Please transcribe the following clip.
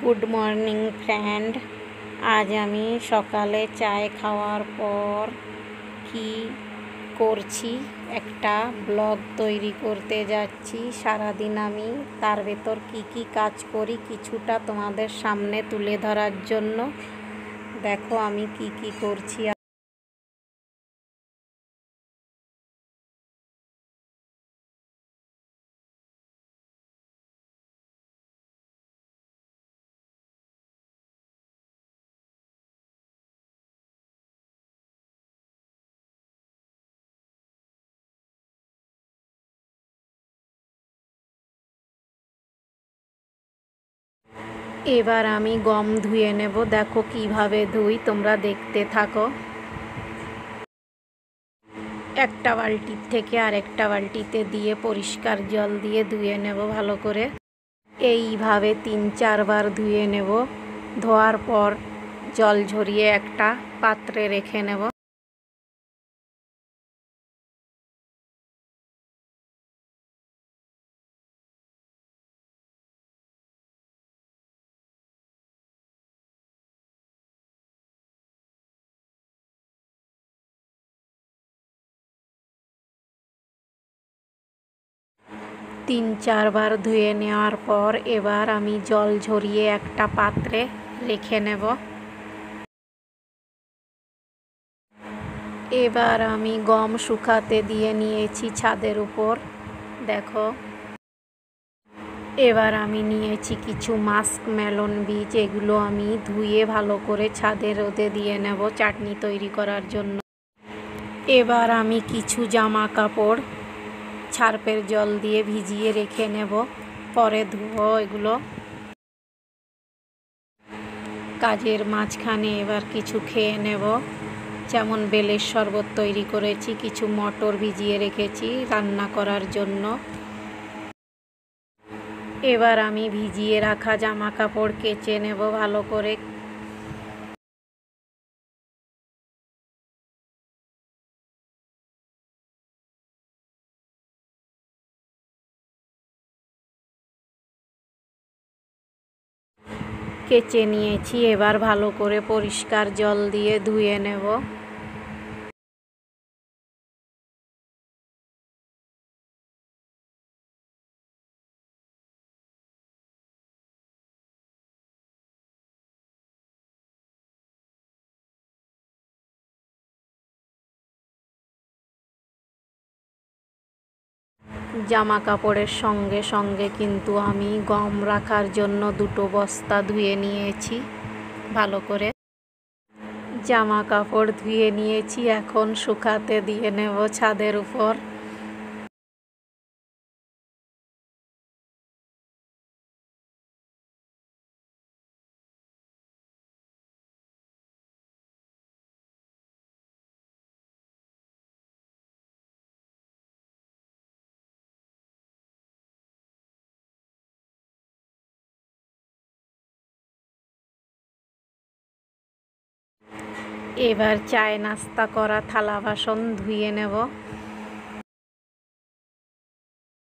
Good morning friend. আজ আমি সকালে চায় খাওয়ার পর কি করছি একটা ব্লগ তৈরি করতে যাচ্ছি। সারাদিন আমি তার ভেতর কি কাজ করি কিছুটা তোমাদের সামনে তুলে ধরার জন্য। দেখো আমি কি করছি। এবার আমি গম ধুয়ে নেব। দেখো কিভাবে ধুই, তোমরা দেখতে থাকো। একটা বালতির থেকে আরেকটা বালতিতে দিয়ে পরিষ্কার জল দিয়ে ধুয়ে নেব ভালো করে। এইভাবে 3-4 বার ধুয়ে নেব। ধোয়ার পর জল ঝরিয়ে একটা পাত্রে রেখে নেব। তিন চারবার ধুয়ে নেওয়ার পর এবার আমি জল ঝরিয়ে একটা পাত্রে রেখে নেব। এবার আমি গম শুকাতে দিয়ে নিয়েছি ছাদের উপর। দেখো এবার আমি নিয়েছি কিছু মাস্ক মেলন বীজ, এগুলো আমি ধুয়ে ভালো করে ছাদে রোদে দিয়ে নেব চাটনি তৈরি করার জন্য। এবার আমি কিছু জামা কাপড় সার্ফের জল দিয়ে ভিজিয়ে রেখে নেব, পরে ধুবো এগুলো। কাজের মাঝখানে এবার কিছু খেয়ে নেব, যেমন বেলের শরবত তৈরি করেছি, কিছু মটর ভিজিয়ে রেখেছি রান্না করার জন্য। এবার আমি ভিজিয়ে রাখা জামা কাপড় কেচে নেব ভালো করে। কেচে নিয়েছি, এবার ভালো করে পরিষ্কার জল দিয়ে ধুয়ে নেব। জামা কাপড়ের সঙ্গে সঙ্গে কিন্তু আমি গম রাখার জন্য 2টো বস্তা ধুয়ে নিয়েছি ভালো করে। জামা কাপড় ধুয়ে নিয়েছি, এখন শুকাতে দিয়ে নেব ছাদের উপর। এবার চায় নাস্তা করা থালা বাসন ধুয়ে নেব।